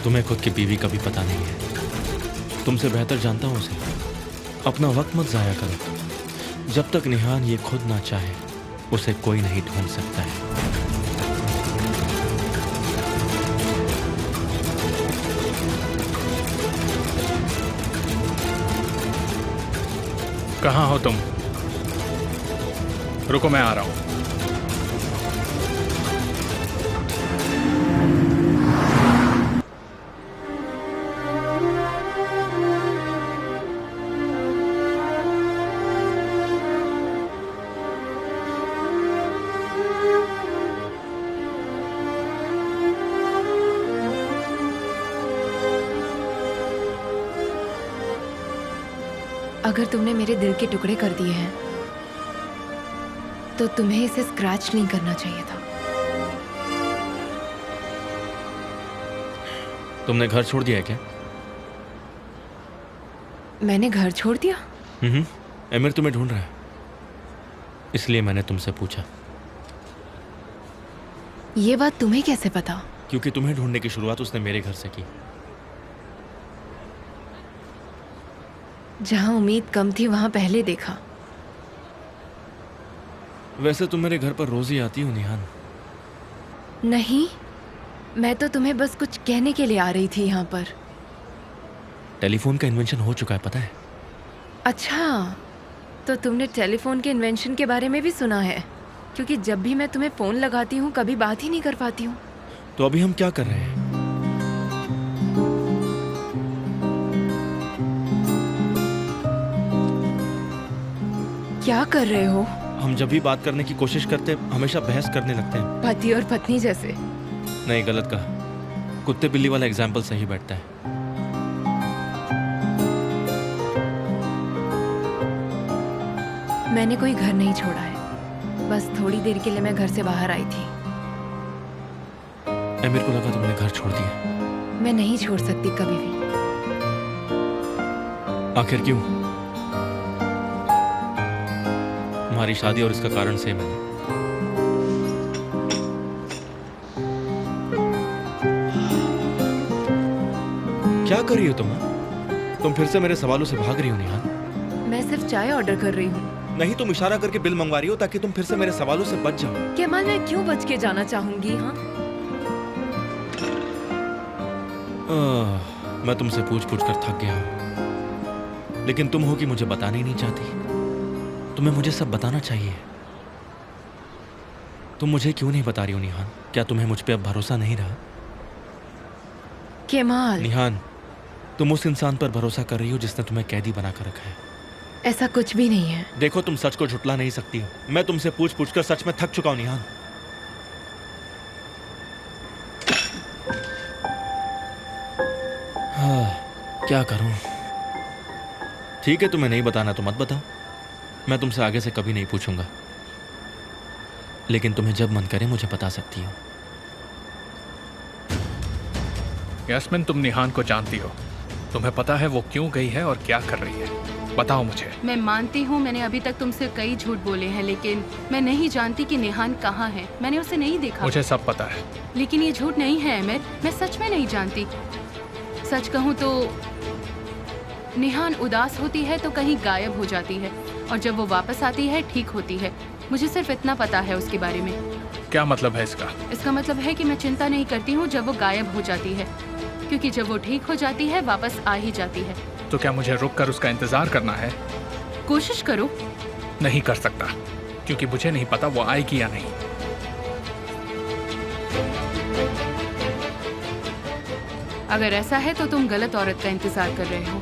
तुम्हें खुद की बीवी का भी पता नहीं है। तुमसे बेहतर जानता हूं उसे। अपना वक्त मत जाया करो। जब तक निहान ये खुद ना चाहे, उसे कोई नहीं ढूंढ सकता है। कहाँ हो तुम? रुको, मैं आ रहा हूं। अगर तुमने मेरे दिल के टुकड़े कर दिए हैं तो तुम्हें इसे स्क्रैच नहीं करना चाहिए था। तुमने घर छोड़ दिया है क्या? मैंने घर छोड़ दिया? एमिर तुम्हें ढूंढ रहा है, इसलिए मैंने तुमसे पूछा। ये बात तुम्हें कैसे पता? क्योंकि तुम्हें ढूंढने की शुरुआत उसने मेरे घर से की। जहां उम्मीद कम थी वहां पहले देखा। वैसे तुम मेरे घर पर रोज ही आती हो निहान। नहीं, मैं तो तुम्हें बस कुछ कहने के लिए आ रही थी यहाँ पर। टेलीफोन का इन्वेंशन हो चुका है, पता है? अच्छा, तो तुमने टेलीफोन के इन्वेंशन के बारे में भी सुना है? क्योंकि जब भी मैं तुम्हें फोन लगाती हूँ कभी बात ही नहीं कर पाती हूँ। तो अभी हम क्या कर रहे हैं? क्या कर रहे हो? हम जब भी बात करने की कोशिश करते हैं हमेशा बहस करने लगते हैं। पति और पत्नी जैसे। नहीं, गलत कहा। कुत्ते बिल्ली वाला एग्जाम्पल सही बैठता है। मैंने कोई घर नहीं छोड़ा है, बस थोड़ी देर के लिए मैं घर से बाहर आई थी। मेरे को लगा तुमने घर छोड़ दिया। मैं नहीं छोड़ सकती कभी भी। आखिर क्यों? हमारी शादी और इसका कारण सेम है। क्या कर रही हो तुम? तुम फिर से मेरे सवालों से भाग रही हो निहान। मैं सिर्फ चाय ऑर्डर कर रही हूँ। नहीं, तुम इशारा करके बिल मंगवा रही हो ताकि तुम फिर से मेरे सवालों से बच जाओ। केमाल, मैं क्यों बच के जाना चाहूंगी? हाँ, मैं तुमसे पूछ पूछ कर थक गया हूं, लेकिन तुम हो कि मुझे बताना ही नहीं चाहती। तुम्हें मुझे सब बताना चाहिए। तुम मुझे क्यों नहीं बता रही हो निहान? क्या तुम्हें मुझ पे अब भरोसा नहीं रहा? केमाल, निहान, तुम उस इंसान पर भरोसा कर रही हो जिसने तुम्हें कैदी बना कर रखा है। ऐसा कुछ भी नहीं है। देखो, तुम सच को झुटला नहीं सकती हो। मैं तुमसे पूछ पूछ कर सच में थक चुका हूं निहान। क्या करूं? ठीक है, तुम्हें नहीं बताना तो मत बताओ। मैं तुमसे आगे से कभी नहीं पूछूंगा, लेकिन तुम्हें जब मन करे मुझे बता सकती हो। यास्मिन, तुम निहान को जानती हो। तुम्हें पता है वो क्यों गई है और क्या कर रही है? बताओ मुझे। मैं मानती हूँ मैंने अभी तक तुमसे कई झूठ बोले हैं, लेकिन मैं नहीं जानती कि निहान कहाँ है। मैंने उसे नहीं देखा। मुझे सब पता है। लेकिन ये झूठ नहीं है अमिर, मैं सच में नहीं जानती। सच कहूँ तो निहान उदास होती है तो कहीं गायब हो जाती है, और जब वो वापस आती है ठीक होती है। मुझे सिर्फ इतना पता है उसके बारे में। क्या मतलब है इसका? इसका मतलब है कि मैं चिंता नहीं करती हूँ जब वो गायब हो जाती है, क्योंकि जब वो ठीक हो जाती है वापस आ ही जाती है। तो क्या मुझे रुक कर उसका इंतजार करना है? कोशिश करो। नहीं कर सकता, क्योंकि मुझे नहीं पता वो आएगी या नहीं। अगर ऐसा है तो तुम गलत औरत का इंतजार कर रहे हो।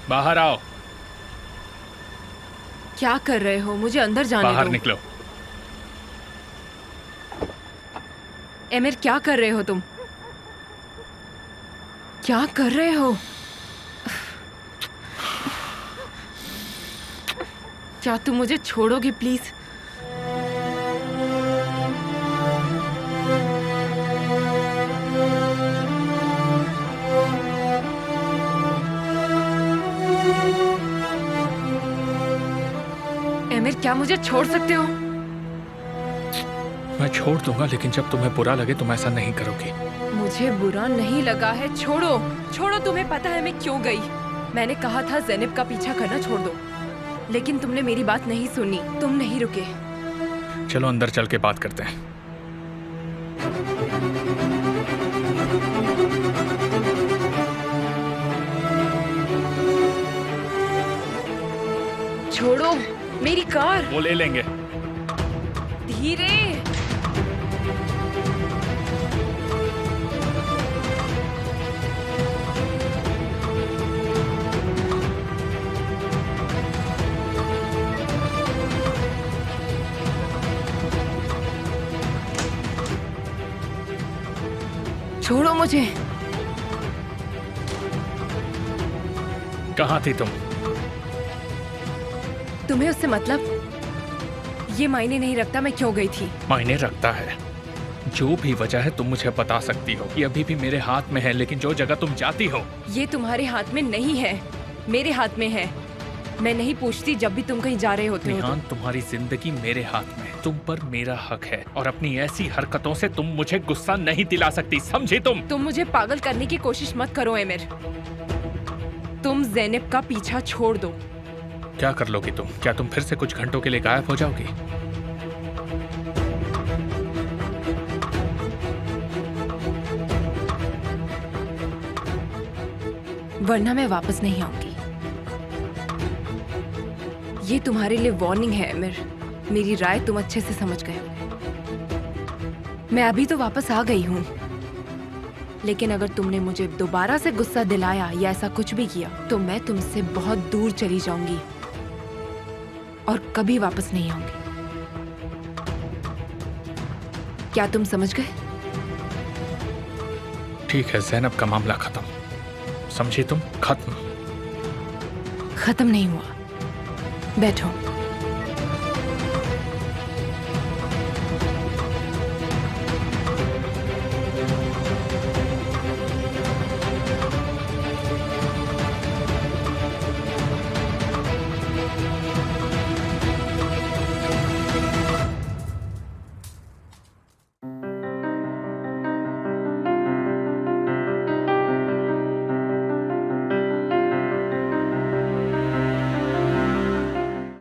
बाहर आओ। क्या कर रहे हो? मुझे अंदर जाने बाहर दो। निकलो। एमिर, क्या कर रहे हो तुम? क्या कर रहे हो? क्या तुम मुझे छोड़ोगे प्लीज? एमिर, क्या मुझे छोड़ सकते हो? मैं छोड़ दूंगा, लेकिन जब तुम्हें बुरा लगे तुम ऐसा नहीं करोगी। मुझे बुरा नहीं लगा है। छोड़ो छोड़ो, तुम्हें पता है मैं क्यों गई? मैंने कहा था ज़ैनब का पीछा करना छोड़ दो, लेकिन तुमने मेरी बात नहीं सुनी, तुम नहीं रुके। चलो अंदर चल के बात करते हैं। छोड़ो मेरी कार। वो ले लेंगे। धीरे। छोड़ो मुझे। कहाँ थी तुम? तुम्हें उससे मतलब? ये मायने नहीं रखता मैं क्यों गई थी। मायने रखता है। जो भी वजह है तुम मुझे बता सकती हो। ये अभी भी मेरे हाथ में है, लेकिन जो जगह तुम जाती हो। ये तुम्हारे हाथ में नहीं है, मेरे हाथ में है। मैं नहीं पूछती जब भी तुम कहीं जा रहे होते हो तो। निहान, तुम्हारी जिंदगी मेरे हाथ में है। तुम पर मेरा हक है, और अपनी ऐसी हरकतों से तुम मुझे गुस्सा नहीं दिला सकती, समझी तुम? तुम मुझे पागल करने की कोशिश मत करो एमिर। तुम ज़ैनब का पीछा छोड़ दो। क्या कर लोगी तुम? क्या तुम फिर से कुछ घंटों के लिए गायब हो जाओगी? वरना मैं वापस नहीं आऊंगी। ये तुम्हारे लिए वार्निंग है एमिर। मेरी राय तुम अच्छे से समझ गए होगे। मैं अभी तो वापस आ गई हूँ, लेकिन अगर तुमने मुझे दोबारा से गुस्सा दिलाया या ऐसा कुछ भी किया तो मैं तुमसे बहुत दूर चली जाऊंगी और कभी वापस नहीं आऊंगी। क्या तुम समझ गए? ठीक है, ज़ैनब का मामला खत्म, समझी तुम? खत्म। खत्म नहीं हुआ। बैठो।